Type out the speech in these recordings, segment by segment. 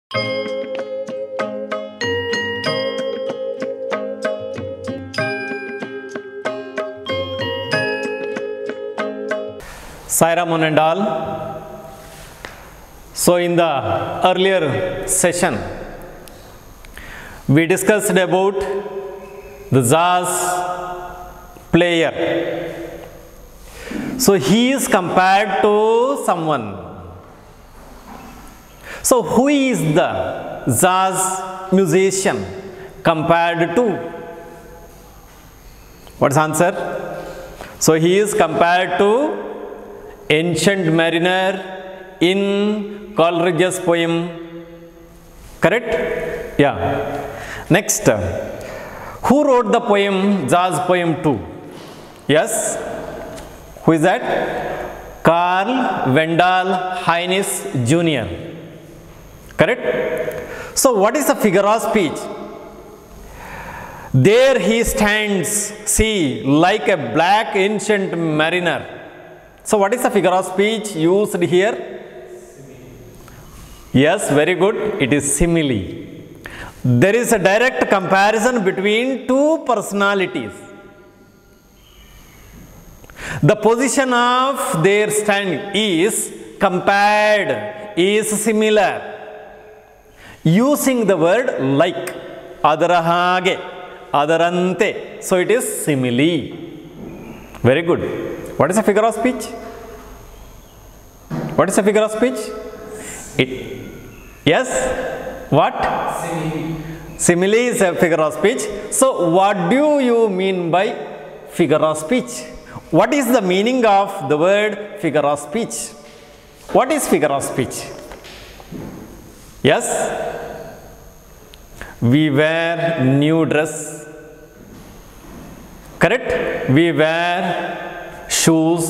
Sai Ram one and all. So in the earlier session, we discussed about the jazz player. So he is compared to someone. So who is the jazz musician compared to? What's the answer? So he is compared to Ancient Mariner in Coleridge's poem. Correct? Yeah. Next, who wrote the poem, jazz poem 2? Yes? Who is that? Carl Wendell Heinz Jr. Correct? So what is the figure of speech? There he stands, see, like a black ancient mariner. So what is the figure of speech used here? Yes, very good. It is simile. There is a direct comparison between two personalities. The position of their standing is compared, is similar. Using the word like, adarahage, adarante. So it is simile. Very good. What is the figure of speech? What is the figure of speech? Yes? What? Simile. Simile is a figure of speech. So what do you mean by figure of speech? What is the meaning of the word figure of speech? What is figure of speech? Yes? We wear new dress. Correct? We wear shoes.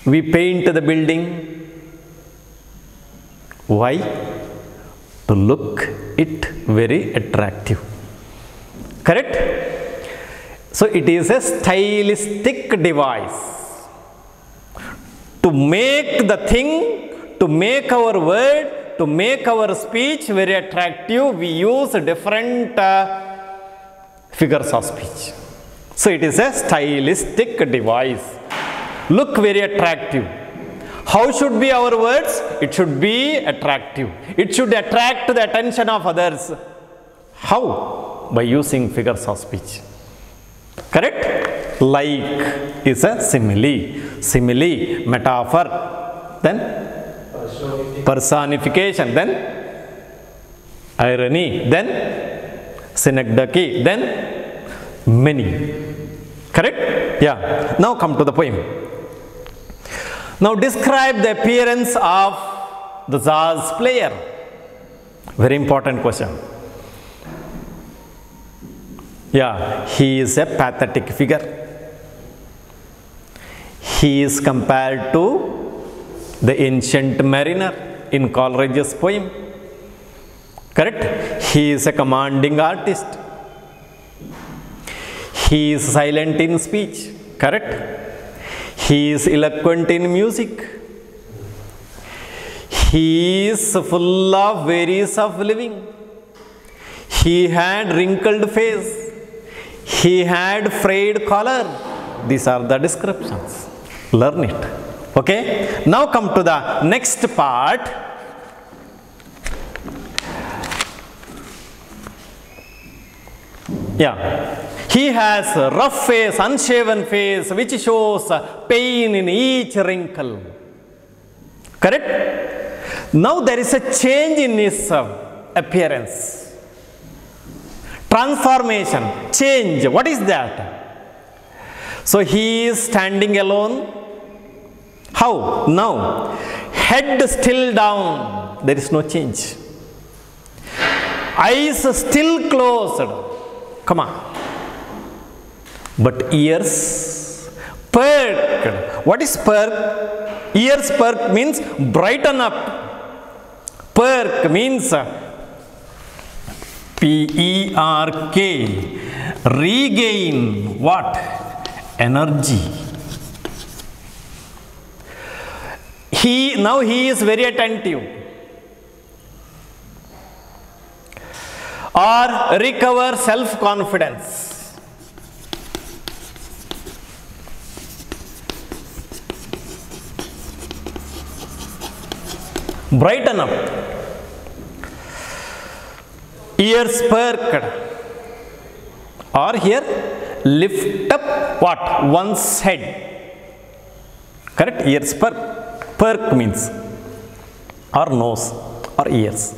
We paint the building. Why? To look it very attractive. Correct? So it is a stylistic device to make the thing, to make our word, to make our speech very attractive. We use different figures of speech. So it is a stylistic device. Look very attractive. How should be our words? It should be attractive. It should attract the attention of others. How? By using figures of speech. Correct? Like is a simile. Simile, metaphor, then personification, then irony, then synecdoche, then many. Correct? Yeah. Now come to the poem. Now describe the appearance of the jazz player. Very important question. Yeah, he is a pathetic figure. He is compared to the ancient mariner in Coleridge's poem. Correct? He is a commanding artist. He is silent in speech. Correct? He is eloquent in music. He is full of various of living. He had wrinkled face. He had frayed collar. These are the descriptions. Learn it. Okay? Now come to the next part. Yeah. He has a rough face, unshaven face, which shows pain in each wrinkle. Correct? Now there is a change in his appearance. Transformation, change. What is that? So he is standing alone. How? Now, head still down. There is no change. Eyes still closed. Come on. But ears perked. What is perk? Ears perk means brighten up. Perk means P-E-R-K. Regain what? Energy. Now he is very attentive. or recover self-confidence. Brighten up. Ears perked. Or here, lift up what? One's head. Correct? Ears perk. Perk means or nose or ears.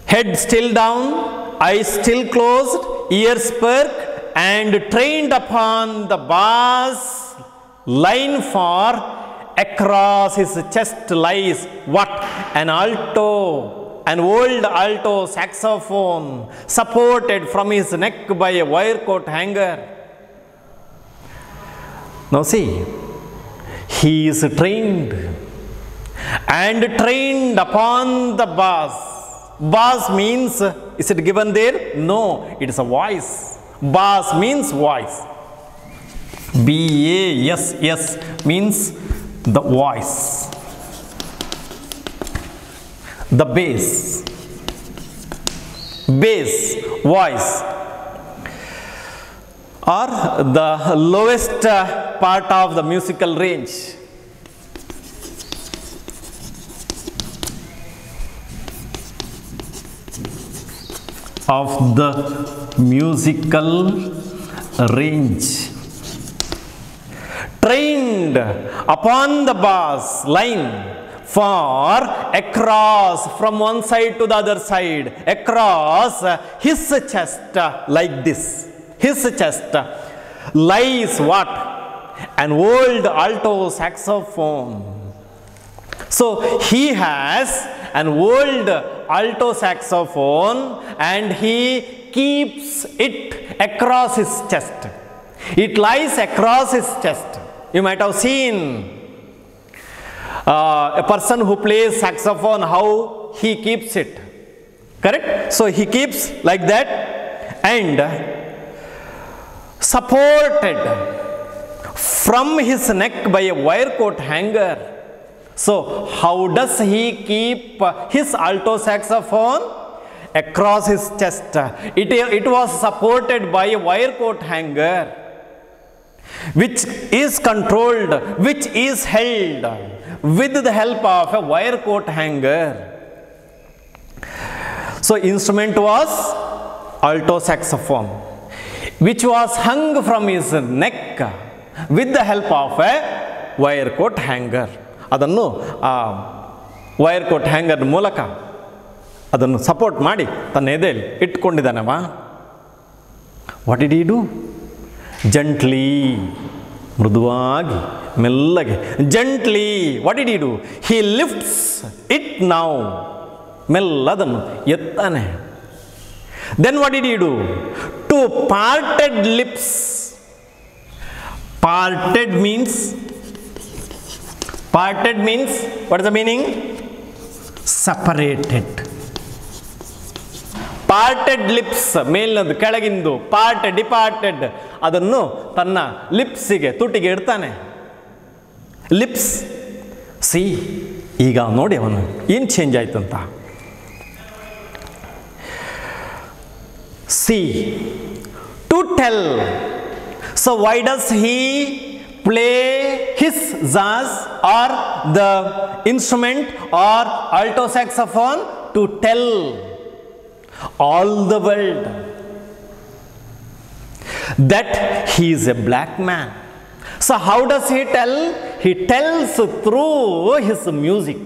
Head still down, eyes still closed, ears perked and trained upon the bass line for across his chest lies what? An alto, an old alto saxophone supported from his neck by a wire coat hanger. Now see, he is trained and trained upon the bass. Bass means, is it given there? No, it is a voice. Bass means voice. B-A-S-S means the voice. The bass. Bass, voice. Or the lowest part of the musical range. Of the musical range. Trained upon the bass line for across from one side to the other side, across his chest like this. His chest lies what? An old alto saxophone. So he has an old alto saxophone and he keeps it across his chest. It lies across his chest. You might have seen a person who plays saxophone, how he keeps it. Correct? So he keeps like that and supported from his neck by a wire coat hanger. So how does he keep his alto saxophone? Across his chest. It was supported by a wire coat hanger, which is controlled, which is held with the help of a wire coat hanger. So instrument was alto saxophone, which was hung from his neck with the help of a wire coat hanger. ಅದನ್ನು wire coat hanger ಮೂಲಕ ಅದನ್ನು support ಮಾಡಿ ತನ್ನ ಎದೆಯಲ್ಲಿ ಇಟ್ಕೊಂಡಿದ್ದಾನವ. What did he do? Gently, ಮೃದುವಾಗಿ, ಮೆಲ್ಲಗೆ, gently. What did he do? He lifts it now. ಮೆಲ್ಲದನ್ನು ಎತ್ತಾನೆ. Then what did he do? Two parted lips. Parted means, what is the meaning? Separated. Parted lips, ಮೇಲಿನದು ಕೆಳಗಿಂದು, parted, departed, ಅದನ್ನು ತನ್ನ ಲಿಪ್ಸಿಗೆ, ತುಟಿಗೆ ಇಡ್ತಾನೆ. Lips. C, ಈಗ ನೋಡಿ ಅವನು ಏನು ಚೇಂಜ್ ಆಯ್ತಂತ. See, to tell. So why does he play his jazz or the instrument or alto saxophone? To tell all the world that he is a black man. So how does he tell? He tells through his music.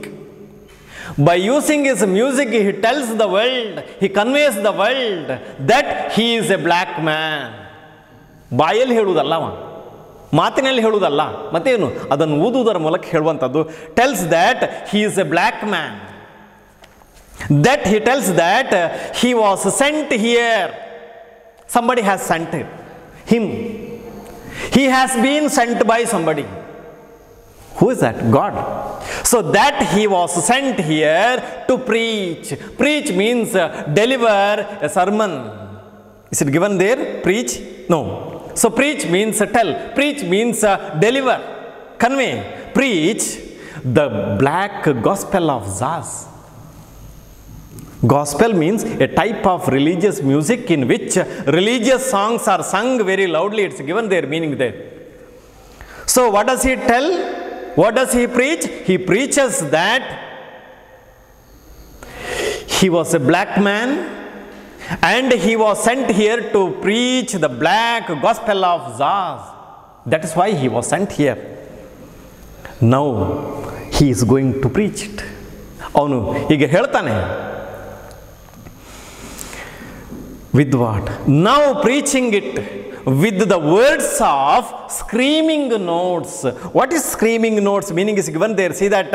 By using his music, he tells the world, he conveys the world that he is a black man. ಬಾಯಲ್ಲಿ ಹೇಳುವುದಲ್ಲವ, ಮಾತಿನಲ್ಲಿ ಹೇಳುವುದಲ್ಲ, ಮತ್ತೇನು ಅದನ್ನು ಊದುವುದರ ಮೂಲಕ ಹೇಳುವಂಥದ್ದು. Tells that he is A black man. That he tells that he was scent here. Somebody has sent him. He has been scent by somebody. Who is that? God. So that he was sent here to preach. Preach means deliver a sermon. Is it given there? Preach? No. So preach means tell. Preach means deliver, convey. Preach the black gospel of jazz. Gospel means a type of religious music in which religious songs are sung very loudly. It's given their meaning there. So what does he tell? What does he preach? He preaches that he was a black man and he was sent here to preach the black gospel of Zaz. That is why he was sent here. Now he is going to preach it. ಅವನು ಹೀಗೆ ಹೇಳ್ತಾನೆ. With what? Now preaching it with the words of screaming notes. What is screaming notes? Meaning is given there. See that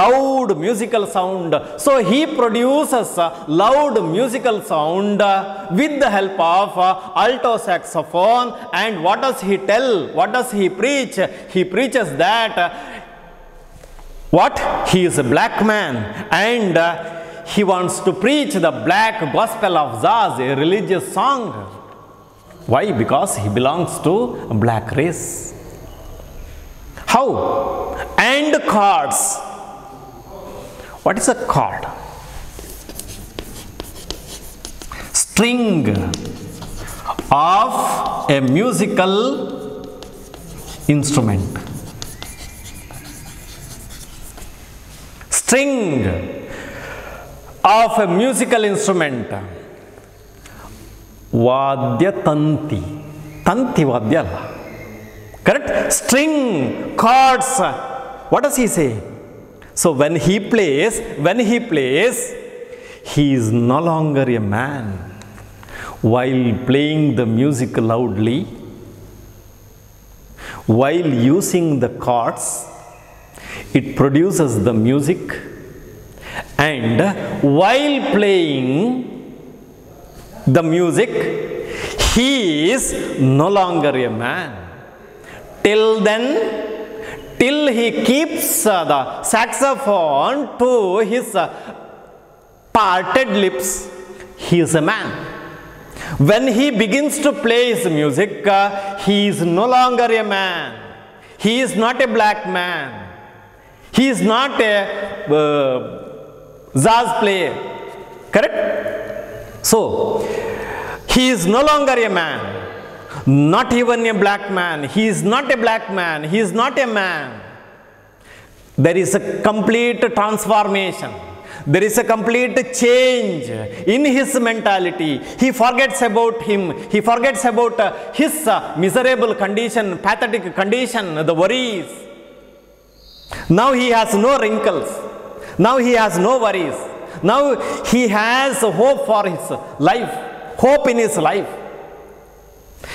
loud musical sound. So he produces loud musical sound with the help of alto saxophone. And what does he tell? What does he preach? He preaches that what? He is a black man and he wants to preach the black gospel of Zaz, a religious song. Why? Because he belongs to a black race. How? And chords. What is a chord? String of a musical instrument. String of a musical instrument. Vadya tanti. Tanti vadya. Correct? String, chords. What does he say? So when he plays, he is no longer a man. While playing the music loudly, while using the chords, it produces the music, and while playing the music, he is no longer a man. Till then, till he keeps the saxophone to his parted lips, he is a man. When he begins to play his music, he is no longer a man. He is not a black man. He is not a Zaz player. Correct? So, he is no longer a man. Not even a black man. He is not a black man. He is not a man. There is a complete transformation. There is a complete change in his mentality. He forgets about him. He forgets about his miserable condition, pathetic condition, the worries. Now he has no wrinkles. Now he has no worries. Now he has hope for his life. Hope in his life.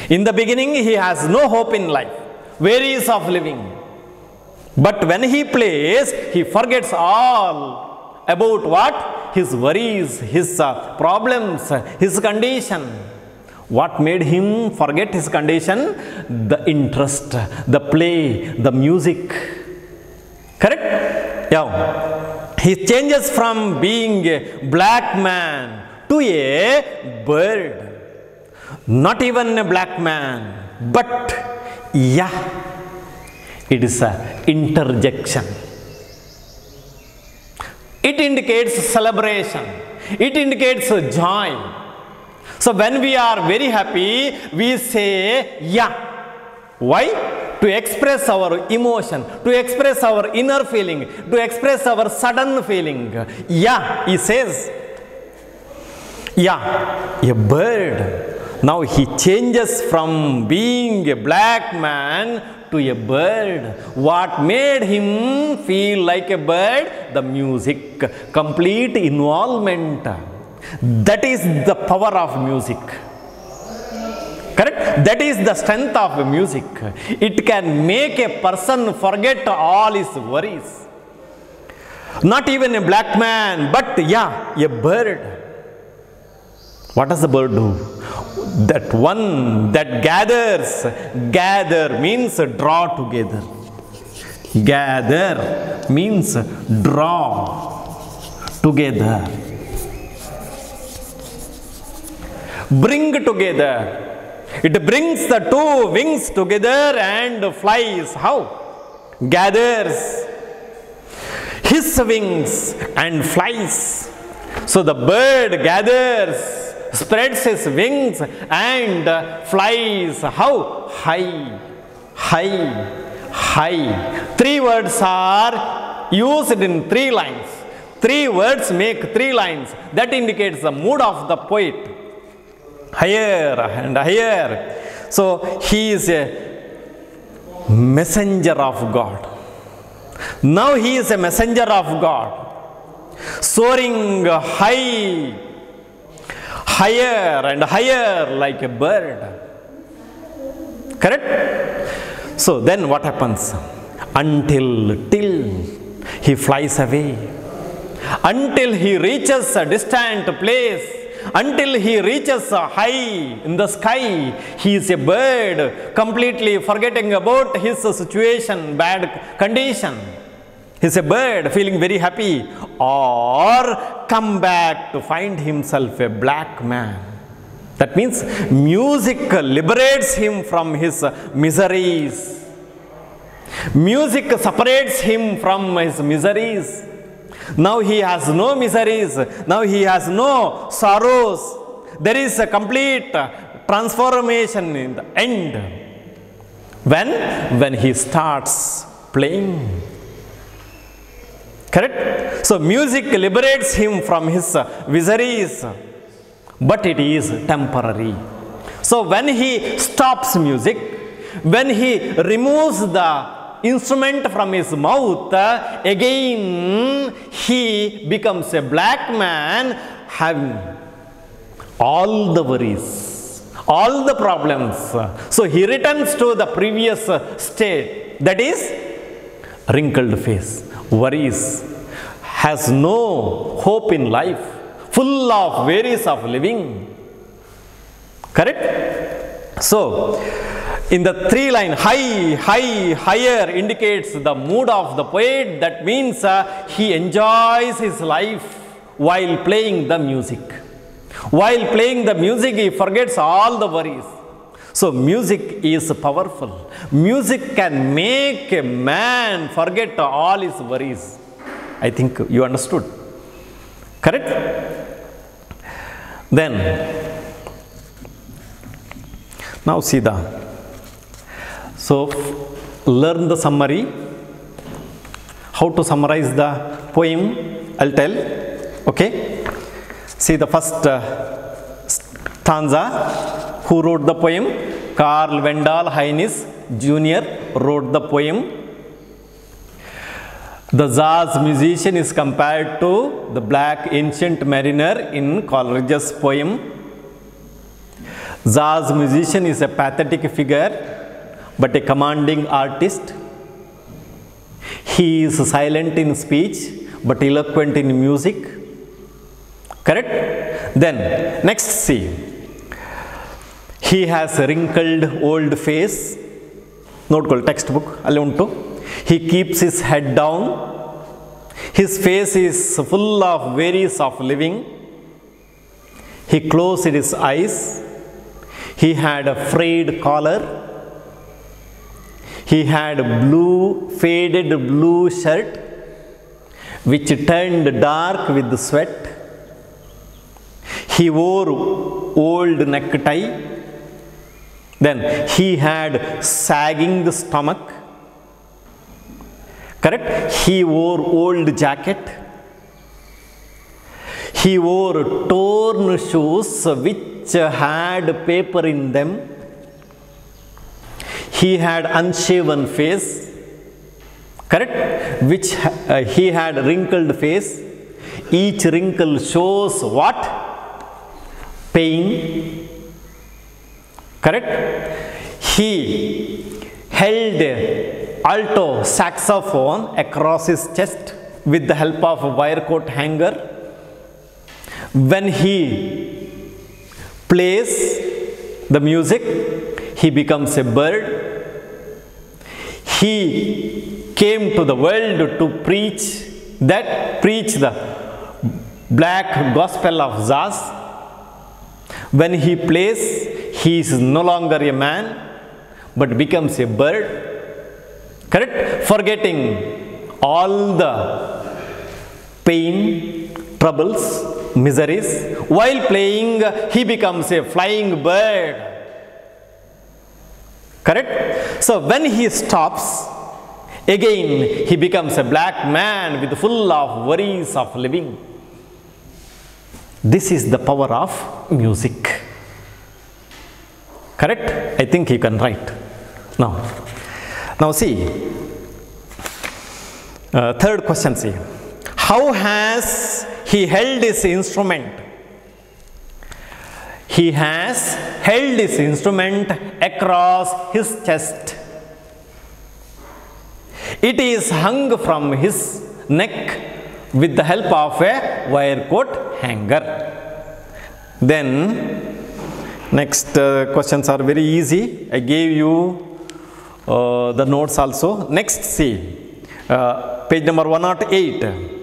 In the beginning he has no hope in life. Wearies of living. But when he plays, he forgets all about what? His worries, his problems, his condition. What made him forget his condition? The interest, the play, the music. Correct? Yeah. He changes from being a black man to a bird. Not even a black man, but yeah, it is an interjection. It indicates celebration. It indicates joy. So when we are very happy, we say yeah. Why? To express our emotion, to express our inner feeling, to express our sudden feeling. Yeah, he says. Yeah, a bird. Now he changes from being a black man to a bird. What made him feel like a bird? The music, complete involvement. That is the power of music. Correct? That is the strength of music. It can make a person forget all his worries. Not even a black man, but yeah, a bird. What does the bird do? That one that gathers. Gather means draw together. Gather means draw together. Bring together. It brings the two wings together and flies. How? Gathers his wings and flies. So the bird gathers, spreads his wings and flies. How? High, high, high. 3 words are used in 3 lines. 3 words make 3 lines. That indicates the mood of the poet. Higher and higher. So he is a messenger of God. Now he is a messenger of God, soaring high, higher and higher like a bird. Correct? So then what happens? Till he flies away, until he reaches a distant place, until he reaches high in the sky. He is a bird, completely forgetting about his situation, bad condition. He is a bird feeling very happy, or come back to find himself a black man. That means music liberates him from his miseries. Music separates him from his miseries. Now he has no miseries. Now he has no sorrows. There is a complete transformation in the end. When he starts playing. Correct? So music liberates him from his miseries, but it is temporary. So when he stops music, when he removes the instrument from his mouth, again he becomes a black man, having all the worries, all the problems. So he returns to the previous state, that is wrinkled face, worries, has no hope in life, full of worries of living. Correct? So in the 3 line, high, high, higher indicates the mood of the poet. That means he enjoys his life while playing the music. While playing the music, he forgets all the worries. So music is powerful. Music can make a man forget all his worries. I think you understood. Correct? Then, now see the, so learn the summary. How to summarize the poem, I'll tell. Okay? See the first stanza. Who wrote the poem? Carl Wendell Heinz Jr. wrote the poem. The jazz musician is compared to the black ancient mariner in Coleridge's poem. Jazz musician is a pathetic figure, but a commanding artist. He is silent in speech, but eloquent in music. Correct? Then, next see. He has a wrinkled old face. Note textbook. He keeps his head down. His face is full of worries of living. He closed his eyes. He had a frayed collar. He had a faded blue shirt, which turned dark with sweat. He wore old necktie. Then he had sagging stomach. Correct? He wore old jacket. He wore torn shoes which had paper in them. He had unshaven face. Correct? Which he had wrinkled face. Each wrinkle shows what? Pain. Correct? He held alto saxophone across his chest with the help of a wire coat hanger. When he plays the music, he becomes a bird. He came to the world to preach the black gospel of jazz. When he plays, he is no longer a man, but becomes a bird. Correct? Forgetting all the pain, troubles, miseries. While playing, he becomes a flying bird. Correct? So when he stops, again he becomes a black man with full of worries of living. This is the power of music. Correct? I think you can write. Now see, third question, see. How has he held his instrument? He has held his instrument across his chest. It is hung from his neck with the help of a wire coat hanger. Then next questions are very easy. I gave you the notes also. Next, see, page number 108.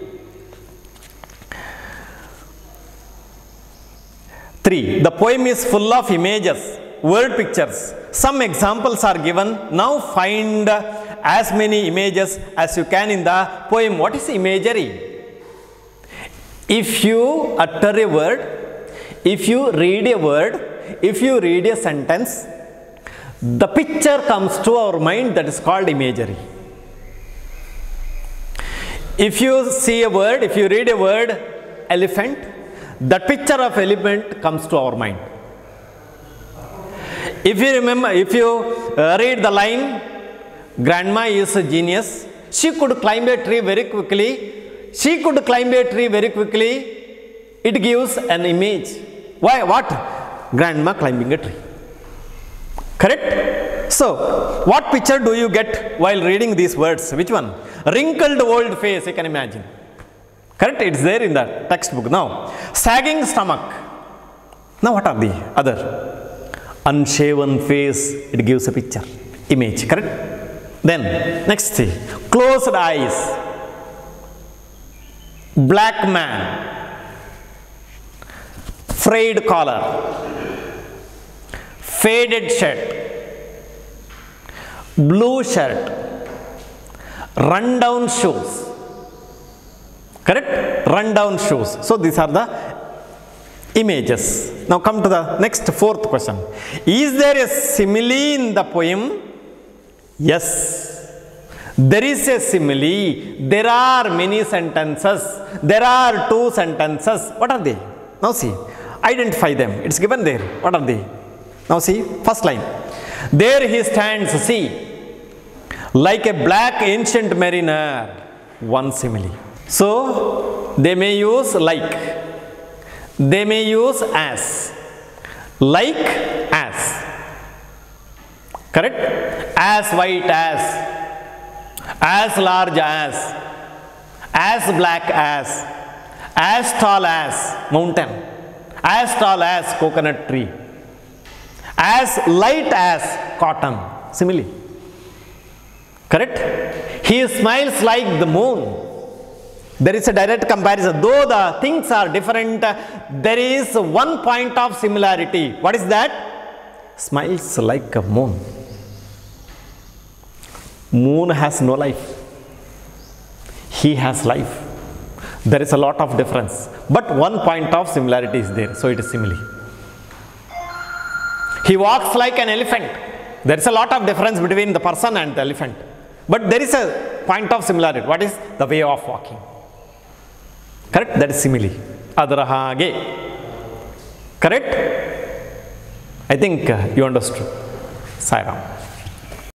The poem is full of images, word pictures. Some examples are given. Now find as many images as you can in the poem. What is imagery? If you utter a word, if you read a word, if you read a sentence, the picture comes to our mind, that is called imagery. If you see a word, if you read a word, elephant, that picture of elephant comes to our mind. If you remember, if you read the line, grandma is a genius, she could climb a tree very quickly, she could climb a tree very quickly, it gives an image. Why? What? Grandma climbing a tree. Correct? So, what picture do you get while reading these words? Which one? Wrinkled old face, you can imagine. Correct? It's there in the textbook. Now, sagging stomach. Now, what are the other? Unshaven face, it gives a picture, image. Correct? Then, next see, closed eyes, black man, frayed collar, faded shirt, blue shirt, run-down shoes. Correct? Run-down shoes. So these are the images. Now come to the next fourth question. Is there a simile in the poem? Yes. There is a simile. There are many sentences. There are two sentences. What are they? Now see. Identify them. It's given there. What are they? Now see. First line. There he stands, see, like a black ancient mariner. One simile. So, they may use like, they may use as, like as, correct? As white as large as black as tall as mountain, as tall as coconut tree, as light as cotton, simile, correct? He smiles like the moon. There is a direct comparison. Though the things are different, there is one point of similarity. What is that? Smiles like a moon. Moon has no life. He has life. There is a lot of difference. But one point of similarity is there. So it is simile. He walks like an elephant. There is a lot of difference between the person and the elephant. But there is a point of similarity. What is the way of walking? Correct? That is simile. Adrahage. Correct? I think you understood. Sai Ram.